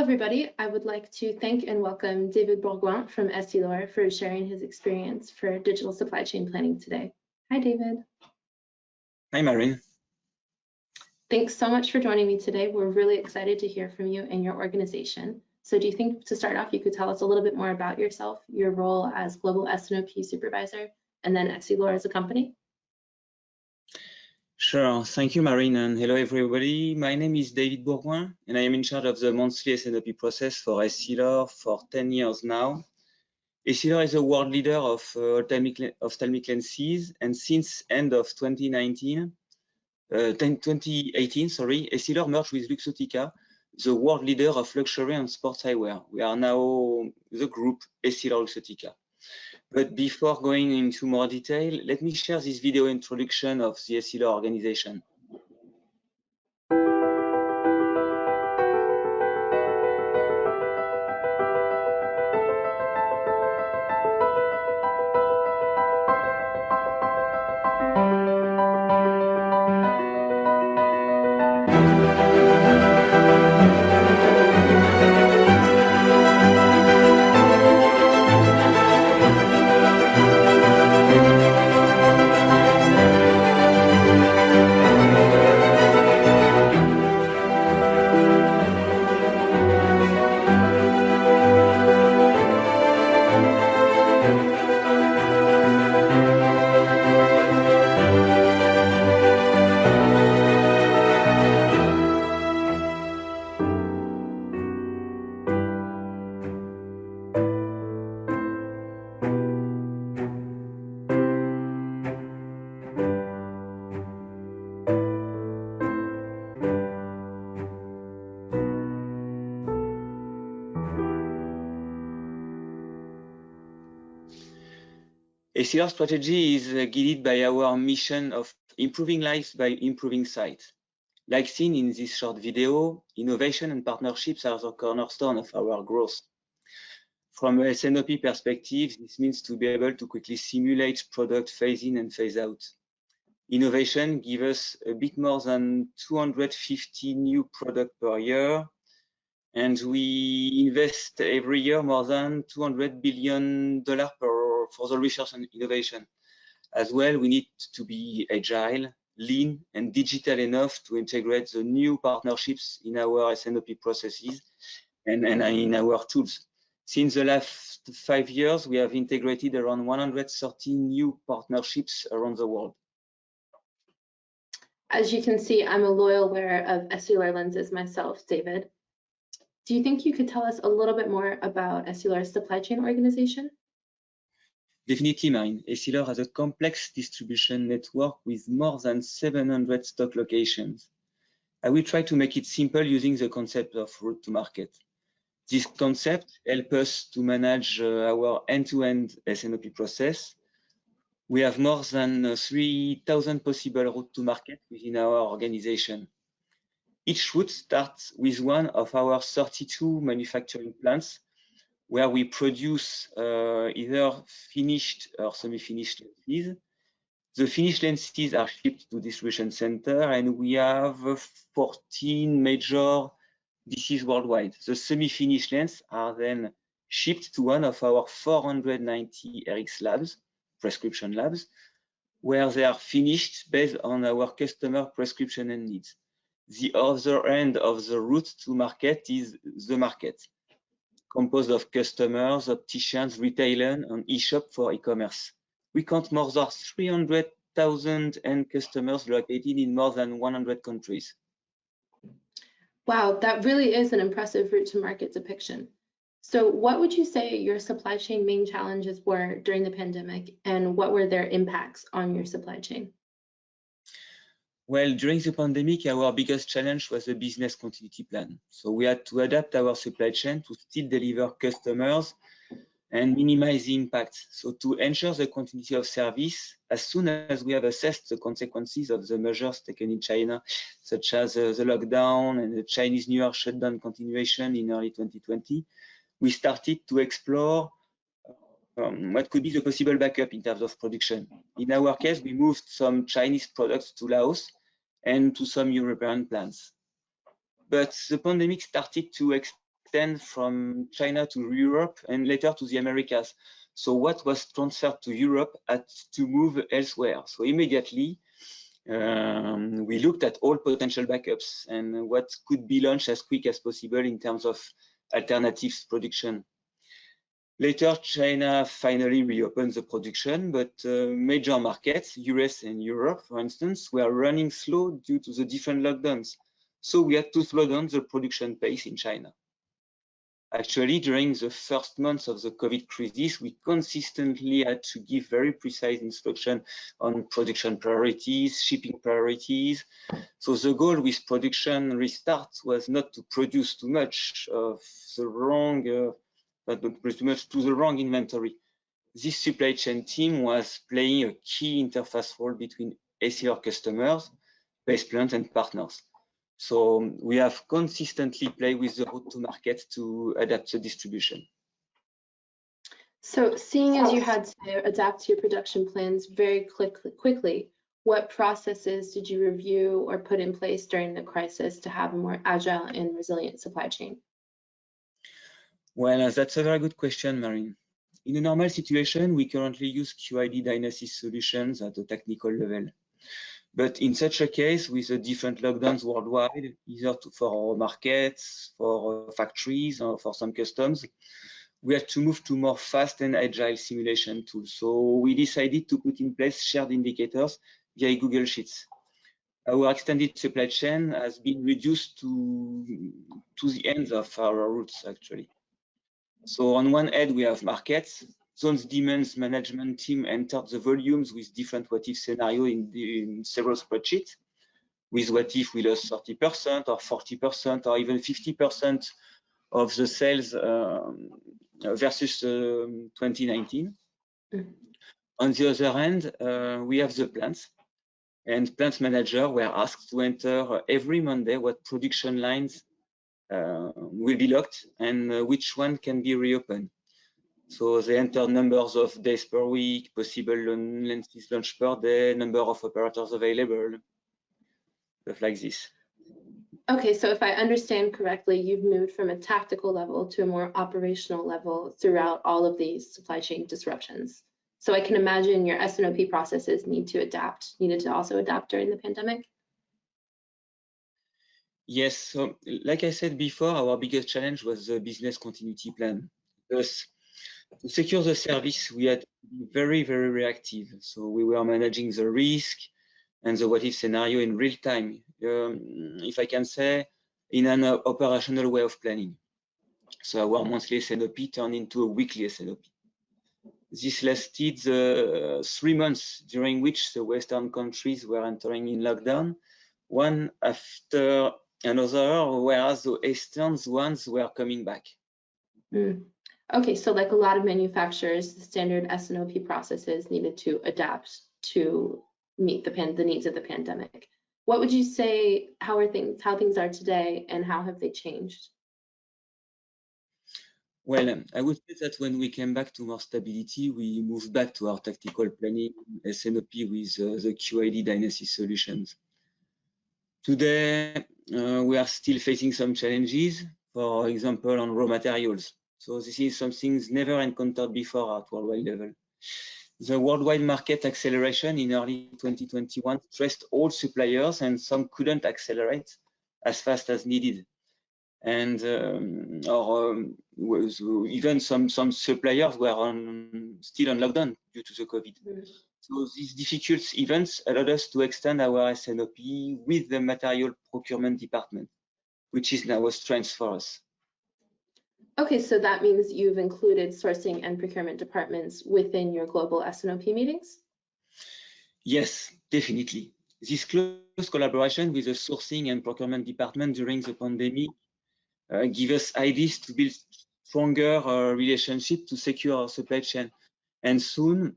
everybody. I would like to thank and welcome David Bourgoin from Essilor for sharing his experience for digital supply chain planning today. Hi, David. Hi, Marine. Thanks so much for joining me today. We're really excited to hear from you and your organization. So do you think, to start off, you could tell us a little bit more about yourself, your role as Global S&OP Supervisor, and then Essilor as a company? Sure. Thank you, Marine, and hello, everybody. My name is David Bourgoin, and I am in charge of the monthly S&OP process for Essilor for 10 years now. Essilor is a world leader of ophthalmic lenses, and since end of 2018, Essilor merged with Luxottica, the world leader of luxury and sports eyewear. We are now the group Essilor-Luxottica. But before going into more detail, let me share this video introduction of the Essilor organization. Essilor strategy is guided by our mission of improving lives by improving sight. Like seen in this short video, innovation and partnerships are the cornerstone of our growth. From a S&OP perspective, this means to be able to quickly simulate product phase in and phase out. Innovation gives us a bit more than 250 new products per year, and we invest every year more than $200 billion for the research and innovation. As well, we need to be agile, lean, and digital enough to integrate the new partnerships in our S&OP processes and in our tools. Since the last 5 years, we have integrated around 130 new partnerships around the world. As you can see, I'm a loyal wearer of Essilor lenses myself, David. Do you think you could tell us a little bit more about Essilor's supply chain organization? Definitely, Marine. Essilor has a complex distribution network with more than 700 stock locations. I will try to make it simple using the concept of route to market. This concept helps us to manage our end-to-end S&OP process. We have more than 3,000 possible routes to market within our organization. Each route starts with one of our 32 manufacturing plants, where we produce either finished or semi-finished lenses. The finished lenses are shipped to distribution center, and we have 14 major DCs worldwide. The semi-finished lenses are then shipped to one of our 490 RX labs, prescription labs, where they are finished based on our customer prescription and needs. The other end of the route to market is the market, composed of customers, opticians, retailers, and e-shop for e-commerce. We count more than 300,000 end customers located in more than 100 countries. Wow, that really is an impressive route to market depiction. So what would you say your supply chain main challenges were during the pandemic, and what were their impacts on your supply chain? Well, during the pandemic, our biggest challenge was the business continuity plan. So we had to adapt our supply chain to still deliver customers and minimize the impact. So to ensure the continuity of service, as soon as we have assessed the consequences of the measures taken in China, such as the lockdown and the Chinese New Year shutdown continuation in early 2020, we started to explore what could be the possible backup in terms of production. In our case, we moved some Chinese products to Laos and to some European plants. But the pandemic started to extend extend from China to Europe and later to the Americas. So what was transferred to Europe had to move elsewhere. So immediately, we looked at all potential backups and what could be launched as quick as possible in terms of alternatives production. Later, China finally reopened the production, but major markets, US and Europe, for instance, were running slow due to the different lockdowns. So we had to slow down the production pace in China. Actually, during the first months of the COVID crisis, we consistently had to give very precise instruction on production priorities, shipping priorities. So the goal with production restart was not to produce too much of the wrong, but not produce too much to the wrong inventory. This supply chain team was playing a key interface role between Essilor customers, base plants, and partners. So we have consistently played with the route to market to adapt the distribution. So seeing as you had to adapt to your production plans very quickly, what processes did you review or put in place during the crisis to have a more agile and resilient supply chain? Well, that's a very good question, Marine. In a normal situation, we currently use QID Dynasys solutions at a technical level. But in such a case, with the different lockdowns worldwide, either for our markets, for factories, or for some customs, we had to move to more fast and agile simulation tools. So we decided to put in place shared indicators via Google Sheets. Our extended supply chain has been reduced to the ends of our routes, actually. So on one end, we have markets. Zones demands management team entered the volumes with different what-if scenario in several spreadsheets, with what if we lost 30% or 40% or even 50% of the sales versus 2019. On the other hand, we have the plants, and plant manager were asked to enter every Monday what production lines will be locked and which one can be reopened. So they enter numbers of days per week, possible lenses launched per day, number of operators available, stuff like this. Okay, so if I understand correctly, you've moved from a tactical level to a more operational level throughout all of these supply chain disruptions. So I can imagine your S&OP processes needed to also adapt during the pandemic? Yes, so like I said before, our biggest challenge was the business continuity plan. Thus, to secure the service, we had to be very, very reactive. So we were managing the risk and the what-if scenario in real time, if I can say, in an operational way of planning. So our monthly S&OP turned into a weekly S&OP. This lasted 3 months, during which the Western countries were entering in lockdown, one after another, whereas the Eastern ones were coming back. Okay, so like a lot of manufacturers, the standard S&OP processes needed to adapt to meet the needs of the pandemic. What would you say, how things are today, and how have they changed? Well, I would say that when we came back to more stability, we moved back to our tactical planning S&OP with the QID Dynasys solutions. Today, we are still facing some challenges, for example, on raw materials. So this is something never encountered before at worldwide level. The worldwide market acceleration in early 2021 stressed all suppliers, and some couldn't accelerate as fast as needed. And even some suppliers were still on lockdown due to the COVID. So these difficult events allowed us to extend our S&OP with the material procurement department, which is now a strength for us. Okay, so that means you've included sourcing and procurement departments within your global S&OP meetings? Yes, definitely. This close collaboration with the sourcing and procurement department during the pandemic give us ideas to build stronger relationship to secure our supply chain. And soon,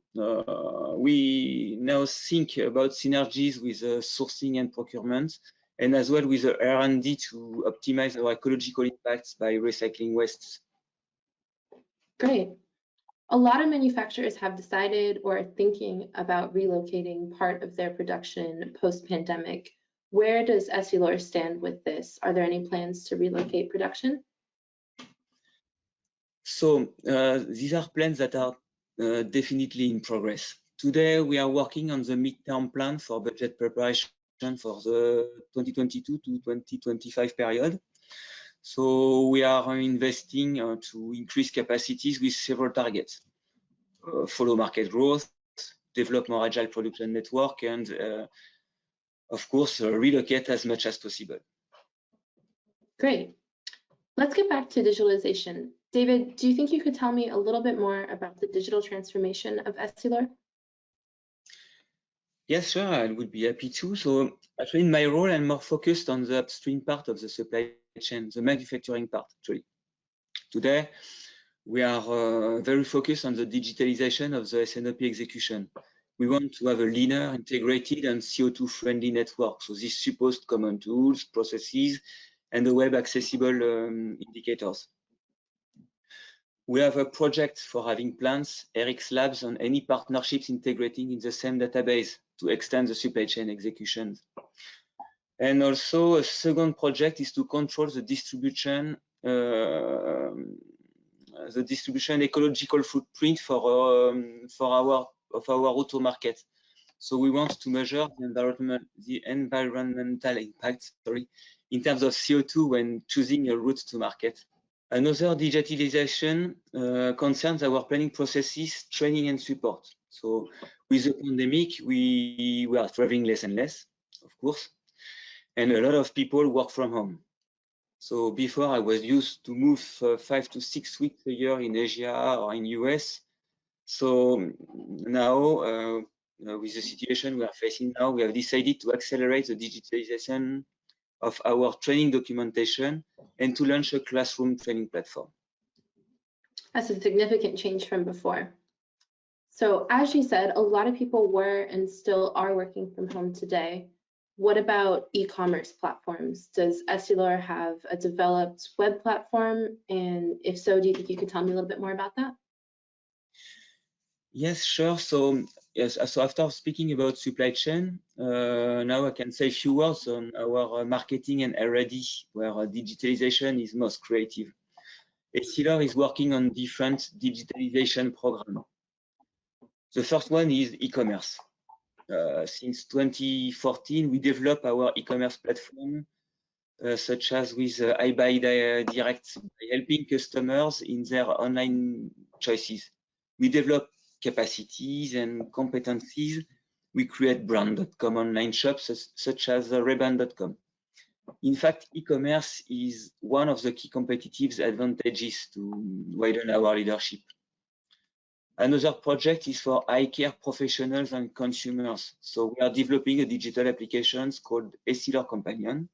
we now think about synergies with sourcing and procurement, and as well with the R&D to optimize our ecological impacts by recycling wastes. Great. A lot of manufacturers have decided or are thinking about relocating part of their production post-pandemic. Where does Essilor stand with this? Are there any plans to relocate production? So these are plans that are definitely in progress. Today, we are working on the midterm plan for budget preparation for the 2022 to 2025 period. So we are investing to increase capacities with several targets. Follow market growth, develop more agile production network, and of course, relocate as much as possible. Great. Let's get back to digitalization. David, do you think you could tell me a little bit more about the digital transformation of Essilor? Yes, sure, I would be happy to. So actually in my role, I'm more focused on the upstream part of the supply chain, the manufacturing part, actually. Today, we are very focused on the digitalization of the S&OP execution. We want to have a leaner, integrated, and CO2-friendly network. So this supposed common tools, processes, and the web accessible indicators. We have a project for having plants, RX labs, and any partnerships integrating in the same database to extend the supply chain execution. And also a second project is to control the distribution ecological footprint for our auto market. So we want to measure the environmental impact, in terms of CO2 when choosing a route to market. Another digitalization concerns our planning processes, training, and support. So with the pandemic, we are traveling less and less, of course, and a lot of people work from home. So before I was used to move 5 to 6 weeks a year in Asia or in US. So now, with the situation we are facing now, we have decided to accelerate the digitalization of our training documentation and to launch a classroom training platform. That's a significant change from before. So as you said, a lot of people were and still are working from home today. What about e-commerce platforms? Does Essilor have a developed web platform? And if so, do you think you could tell me a little bit more about that? Yes, sure. So yes, so after speaking about supply chain, now I can say a few words on our marketing and R&D, where digitalization is most creative. Essilor is working on different digitalization programs. The first one is e-commerce. Since 2014, we developed our e-commerce platform, such as with iBuyDirect, by helping customers in their online choices. We develop capacities and competencies. We create brand.com online shops such as Ray-Ban.com. In fact, e-commerce is one of the key competitive advantages to widen our leadership. Another project is for eye care professionals and consumers. So we are developing a digital applications called Essilor Companion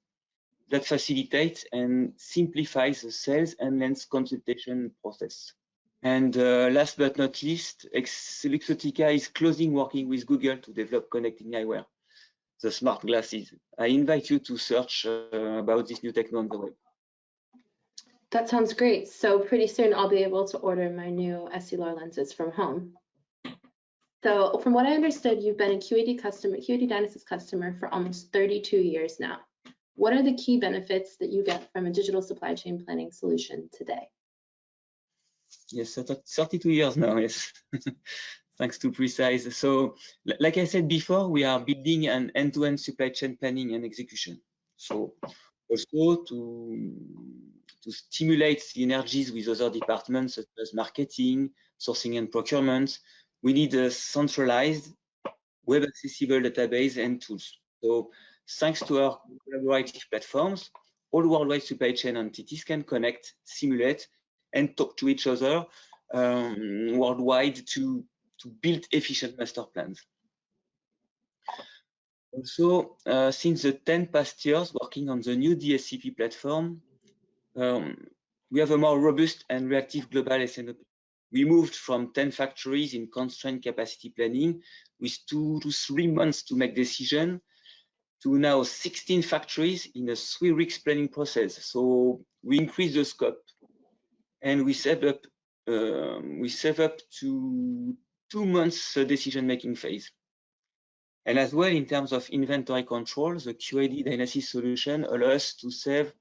that facilitates and simplifies the sales and lens consultation process. And last but not least, Luxottica is closely working with Google to develop connecting eyewear, the smart glasses. I invite you to search about this new technology on the web. That sounds great. So pretty soon I'll be able to order my new Essilor lenses from home. So from what I understood, you've been a QAD Dynasys customer for almost 32 years now. What are the key benefits that you get from a digital supply chain planning solution today? Yes, 32 years now, yes. Thanks to Precise. So like I said before, we are building an end-to-end supply chain planning and execution. So also to stimulate synergies with other departments such as marketing, sourcing and procurement, we need a centralized web accessible database and tools. So thanks to our collaborative platforms, all worldwide supply chain entities can connect, simulate, and talk to each other worldwide to build efficient master plans. Also, since the 10 past years working on the new DSCP platform, we have a more robust and reactive global S&OP. We moved from 10 factories in constrained capacity planning with 2 to 3 months to make decision to now 16 factories in a 3 weeks planning process. So we increased the scope and we save up to 2 months decision-making phase. And as well, in terms of inventory control, the QAD Dynasys solution allows us to save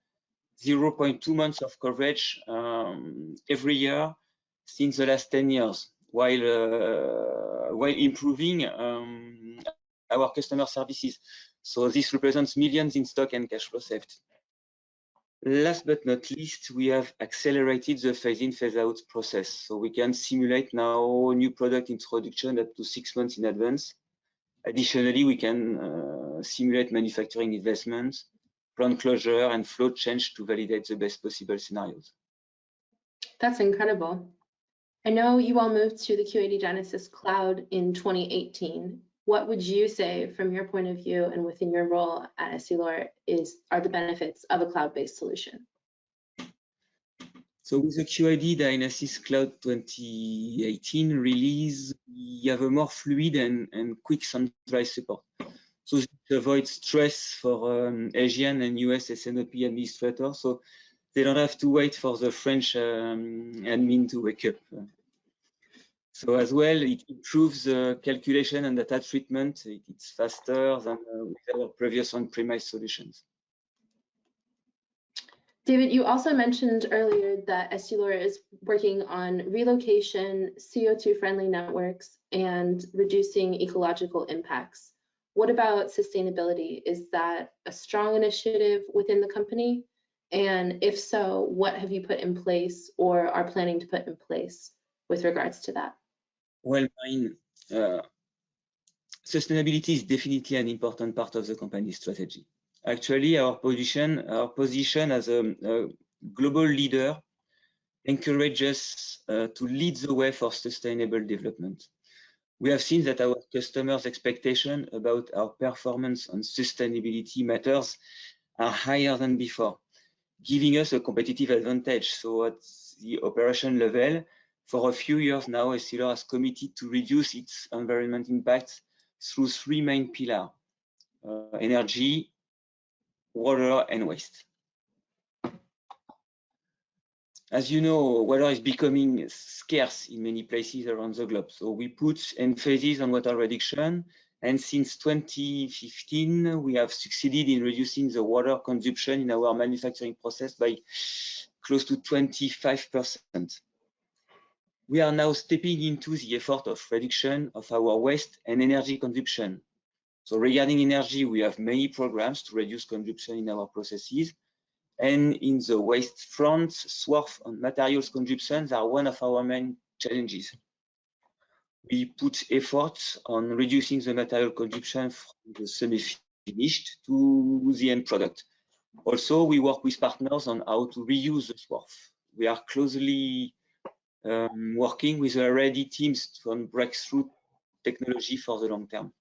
0.2 months of coverage every year since the last 10 years, while improving our customer services. So this represents millions in stock and cash flow saved. Last but not least, we have accelerated the phase-in, phase-out process. So we can simulate now new product introduction up to 6 months in advance. Additionally, we can simulate manufacturing investments, plant closure, and flow change to validate the best possible scenarios. That's incredible. I know you all moved to the Q80 Genesis Cloud in 2018. What would you say from your point of view and within your role at Essilor are the benefits of a cloud-based solution? So with the Q80 Genesis Cloud 2018 release, we have a more fluid and quick centralized support. So this avoids stress for Asian and US SNOP administrators, so they don't have to wait for the French admin to wake up. So as well, it improves the calculation and data treatment. It's faster than with our previous on-premise solutions. David, you also mentioned earlier that Essilor is working on relocation, CO2-friendly networks, and reducing ecological impacts. What about sustainability? Is that a strong initiative within the company? And if so, what have you put in place or are planning to put in place with regards to that? Well, sustainability is definitely an important part of the company's strategy. Actually, our position as a global leader encourages us to lead the way for sustainable development. We have seen that our customers' expectations about our performance on sustainability matters are higher than before, giving us a competitive advantage. So at the operation level, for a few years now, Essilor has committed to reduce its environment impact through 3 main pillars: energy, water, and waste. As you know, water is becoming scarce in many places around the globe. So we put emphasis on water reduction. And since 2015, we have succeeded in reducing the water consumption in our manufacturing process by close to 25%. We are now stepping into the effort of reduction of our waste and energy consumption. So regarding energy, we have many programs to reduce consumption in our processes. And in the waste front, swarf and materials consumptions are one of our main challenges. We put efforts on reducing the material consumption from the semi-finished to the end product. Also, we work with partners on how to reuse the swarf. We are closely working with the R&D teams on breakthrough technology for the long term.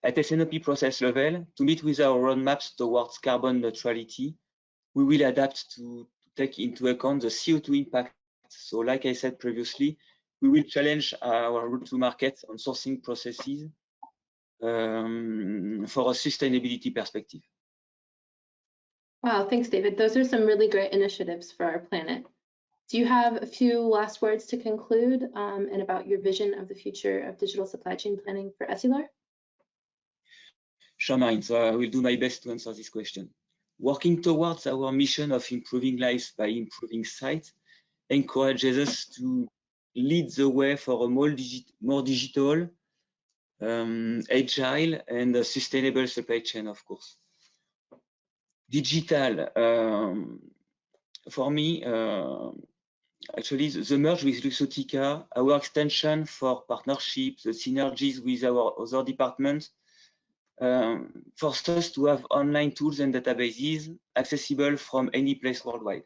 At SNOP process level, to meet with our roadmaps towards carbon neutrality, we will adapt to take into account the CO2 impact. So like I said previously, we will challenge our route to market on sourcing processes for a sustainability perspective. Wow, thanks, David. Those are some really great initiatives for our planet. Do you have a few last words to conclude and about your vision of the future of digital supply chain planning for Essilor? Sure, Marine. So I will do my best to answer this question. Working towards our mission of improving lives by improving sight encourages us to lead the way for a more digital, agile, and sustainable supply chain, of course. Digital, for me, actually, the merge with Luxottica, our extension for partnerships, the synergies with our other departments, forced us to have online tools and databases accessible from any place worldwide.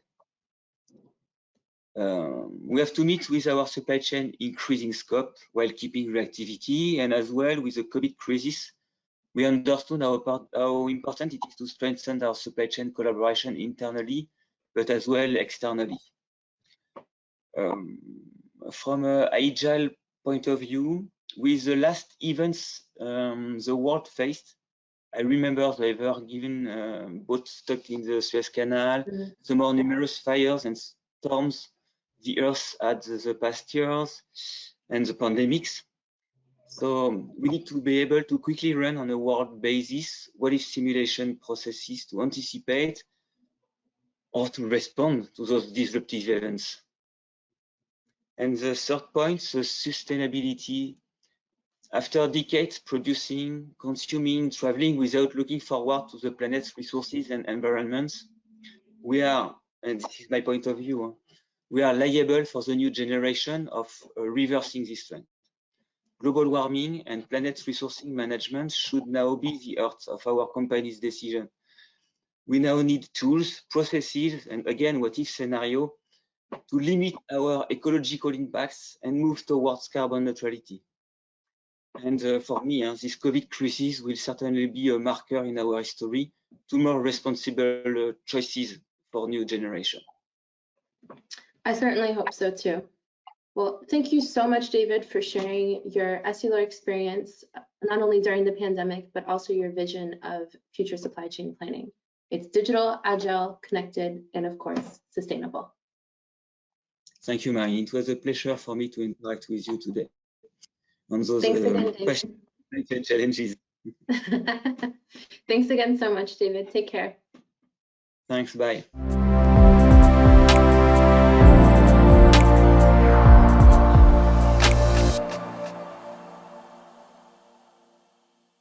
We have to meet with our supply chain increasing scope while keeping reactivity, and as well with the COVID crisis, we understood how important it is to strengthen our supply chain collaboration internally, but as well externally. From an agile point of view, with the last events the world faced, I remember they were given boats stuck in the Suez Canal, the more numerous fires and storms the Earth had the past years, and the pandemics. So we need to be able to quickly run on a world basis what if simulation processes to anticipate or to respond to those disruptive events. And the third point, the sustainability. After decades producing, consuming, traveling without looking forward to the planet's resources and environments, we are, and this is my point of view, we are liable for the new generation of reversing this trend. Global warming and planet resourcing management should now be the heart of our company's decision. We now need tools, processes, and again, what if scenario to limit our ecological impacts and move towards carbon neutrality. And for me, this COVID crisis will certainly be a marker in our history to more responsible choices for new generation. I certainly hope so too. Well, thank you so much, David, for sharing your Essilor experience, not only during the pandemic, but also your vision of future supply chain planning. It's digital, agile, connected, and of course, sustainable. Thank you, Marie. It was a pleasure for me to interact with you today on those questions and challenges. Thanks again so much, David. Take care. Thanks, bye.